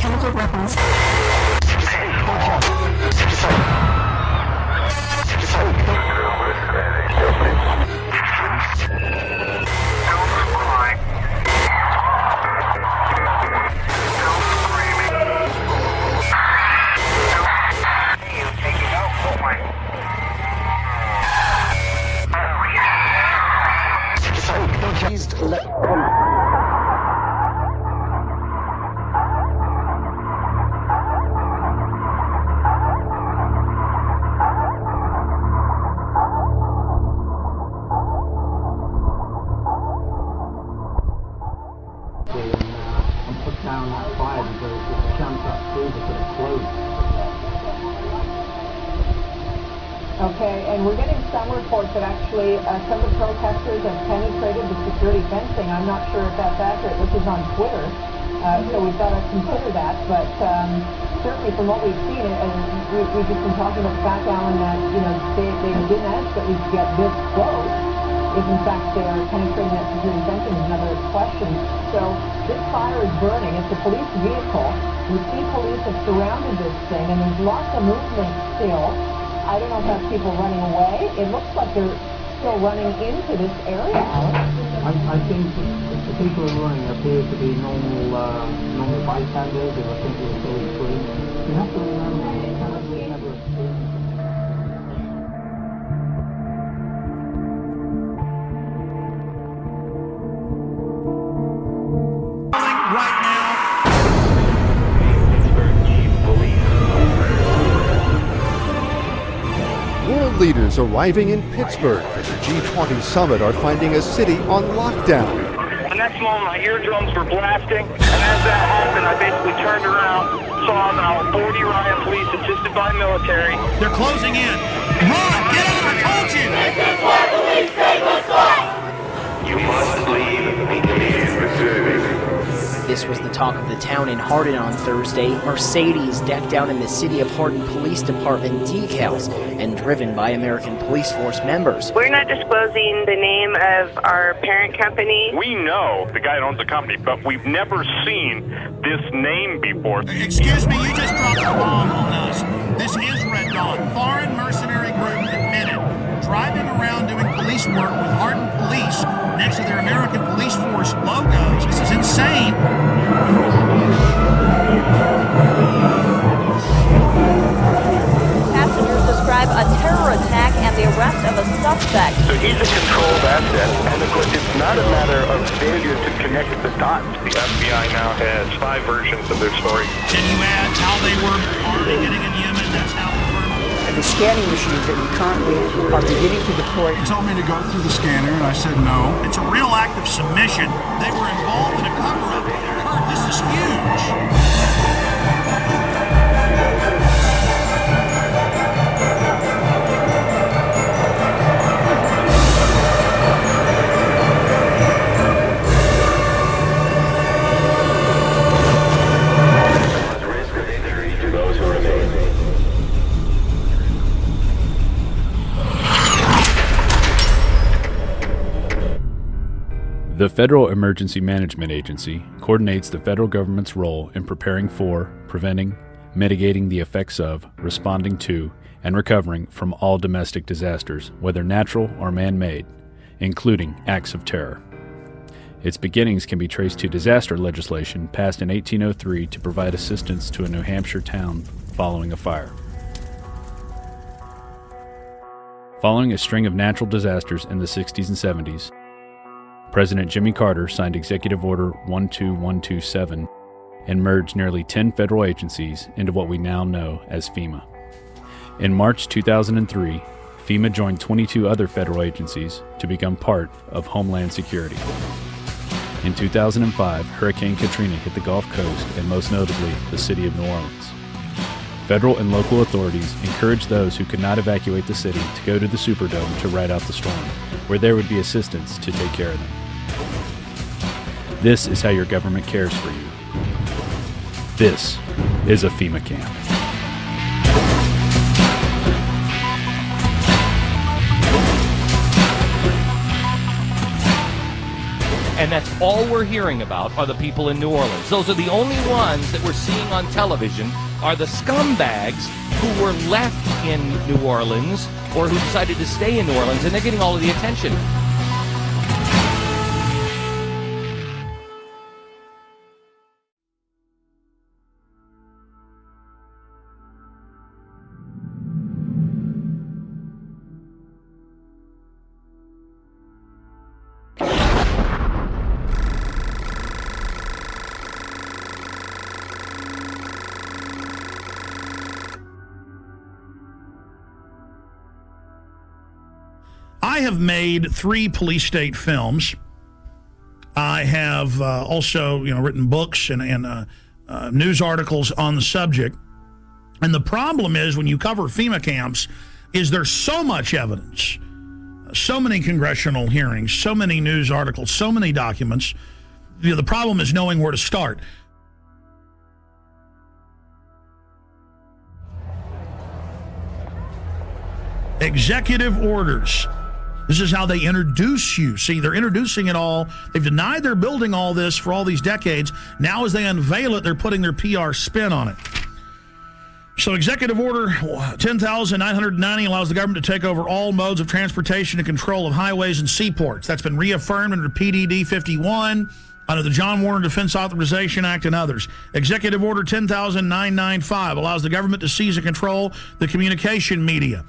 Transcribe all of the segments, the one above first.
chemical weapons. Down that fire because there's a chance that freezer could explode. Okay, and we're getting some reports that actually some of the protesters have penetrated the security fencing. I'm not sure if that's accurate. This is on Twitter, so we've got to consider that. But certainly from what we've seen, and we've just been talking about the fact, Alan, that they didn't adequately get this close. If in fact they are penetrating that security fencing is another question. So this fire is burning. It's a police vehicle. We see police have surrounded this thing, and there's lots of movement still. I don't know if that's people running away. It looks like they're still running into this area, Alex. I think the people who are running appear to be normal bystanders who are simply totally free. You have to remember that Canada has never experienced. World leaders arriving in Pittsburgh for the G20 summit are finding a city on lockdown. The next moment, my eardrums were blasting, and as that happened, I basically turned around, saw about 40 riot police assisted by military. They're closing in. Run! Get out! I told you! This is why police take us life! You must leave immediately. This was the talk of the town in Hardin on Thursday. Mercedes decked out in the City of Hardin Police Department decals and driven by American Police Force members. We're not disclosing the name of our parent company. We know the guy that owns the company, but we've never seen this name before. Excuse me, you just dropped a bomb on us. This is Red Dawn, foreign mercenary group admitted, driving around doing police work with Hardin Police next to their American Police Force logos. This is insane. Passengers describe a terror attack and the arrest of a suspect. So he's a controlled asset, and of course it's not a matter of failure to connect the dots. The FBI now has 5 versions of their story. Can you add how they were already getting in Yemen? That's how confirmed. The scanning machines that we currently are beginning to deploy. He told me to go through the scanner, and I said no. It's a real act of submission. They were involved in a cover-up. Kurt, this is huge. The Federal Emergency Management Agency coordinates the federal government's role in preparing for, preventing, mitigating the effects of, responding to, and recovering from all domestic disasters, whether natural or man-made, including acts of terror. Its beginnings can be traced to disaster legislation passed in 1803 to provide assistance to a New Hampshire town following a fire. Following a string of natural disasters in the 60s and 70s, President Jimmy Carter signed Executive Order 12127 and merged nearly 10 federal agencies into what we now know as FEMA. In March 2003, FEMA joined 22 other federal agencies to become part of Homeland Security. In 2005, Hurricane Katrina hit the Gulf Coast and most notably the city of New Orleans. Federal and local authorities encouraged those who could not evacuate the city to go to the Superdome to ride out the storm, where there would be assistance to take care of them. This is how your government cares for you. This is a FEMA camp. And that's all we're hearing about are the people in New Orleans. Those are the only ones that we're seeing on television are the scumbags who were left in New Orleans or who decided to stay in New Orleans, and they're getting all of the attention. I have made 3 police state films. I have also, written books and news articles on the subject. And the problem is when you cover FEMA camps is there's so much evidence, so many congressional hearings, so many news articles, so many documents. The problem is knowing where to start. Executive orders. This is how they introduce you. See, they're introducing it all. They've denied they're building all this for all these decades. Now as they unveil it, they're putting their PR spin on it. So Executive Order 10,990 allows the government to take over all modes of transportation and control of highways and seaports. That's been reaffirmed under PDD 51, under the John Warner Defense Authorization Act and others. Executive Order 10,995 allows the government to seize and control the communication media.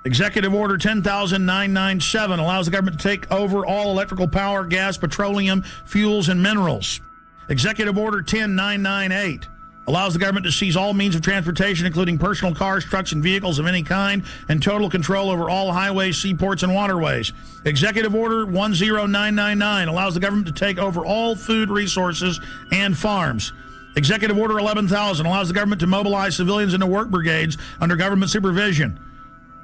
Executive Order 10,997 allows the government to take over all electrical power, gas, petroleum, fuels, and minerals. Executive Order 10,998 allows the government to seize all means of transportation, including personal cars, trucks, and vehicles of any kind, and total control over all highways, seaports, and waterways. Executive Order 10999 allows the government to take over all food resources and farms. Executive Order 11,000 allows the government to mobilize civilians into work brigades under government supervision.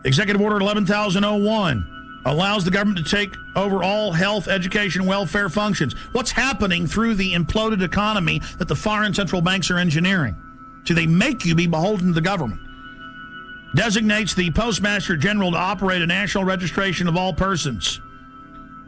Executive Order 11,001 allows the government to take over all health, education, and welfare functions. What's happening through the imploded economy that the foreign central banks are engineering? So they make you be beholden to the government. Designates the Postmaster General to operate a national registration of all persons.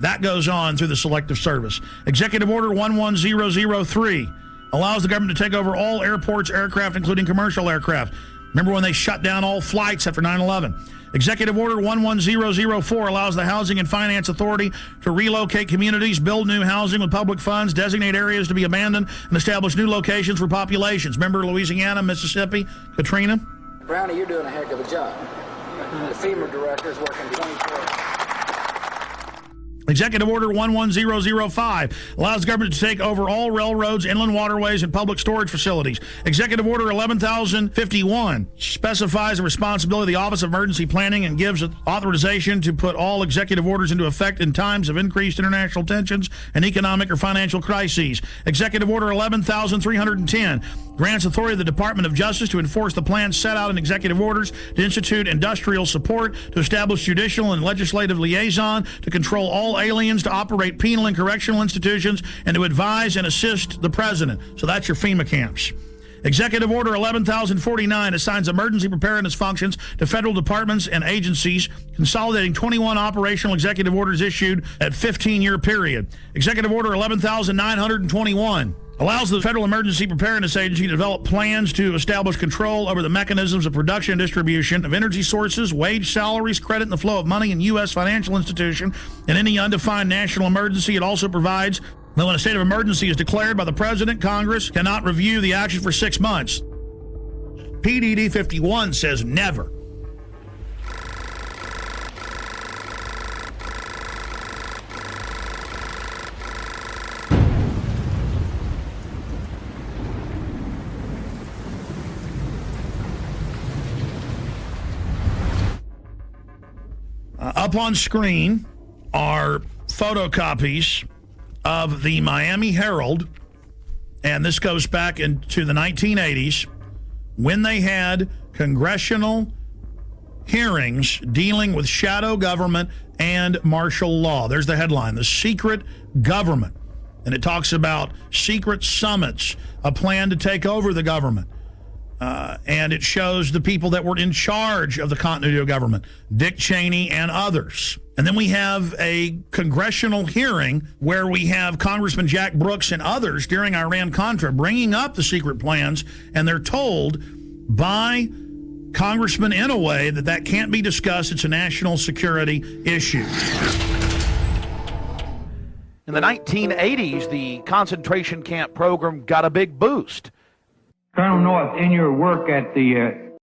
That goes on through the Selective Service. Executive Order 11003 allows the government to take over all airports, aircraft, including commercial aircraft. Remember when they shut down all flights after 9/11? Executive Order 11004 allows the Housing and Finance Authority to relocate communities, build new housing with public funds, designate areas to be abandoned, and establish new locations for populations. Remember Louisiana, Mississippi, Katrina? Brownie, you're doing a heck of a job. The FEMA director is working 24 hours. Executive Order 11005 allows the government to take over all railroads, inland waterways, and public storage facilities. Executive Order 11,051 specifies the responsibility of the Office of Emergency Planning and gives authorization to put all executive orders into effect in times of increased international tensions and economic or financial crises. Executive Order 11,310 grants authority to the Department of Justice to enforce the plans set out in executive orders, to institute industrial support, to establish judicial and legislative liaison, to control all aliens, to operate penal and correctional institutions, and to advise and assist the president. So that's your FEMA camps. Executive Order 11,049 assigns emergency preparedness functions to federal departments and agencies, consolidating 21 operational executive orders issued at 15-year period. Executive Order 11,921 allows the Federal Emergency Preparedness Agency to develop plans to establish control over the mechanisms of production and distribution of energy sources, wage, salaries, credit, and the flow of money in U.S. financial institution. In any undefined national emergency, it also provides that when a state of emergency is declared by the President, Congress cannot review the action for 6 months. PDD 51 says never. Up on screen are photocopies of the Miami Herald, and this goes back into the 1980s when they had congressional hearings dealing with shadow government and martial law. There's the headline, The Secret Government. And it talks about secret summits, a plan to take over the government. And it shows the people that were in charge of the continuity of government, Dick Cheney and others. And then we have a congressional hearing where we have Congressman Jack Brooks and others during Iran-Contra bringing up the secret plans, and they're told by Congressman Inouye that can't be discussed. It's a national security issue. In the 1980s, the concentration camp program got a big boost. Colonel North, in your work at the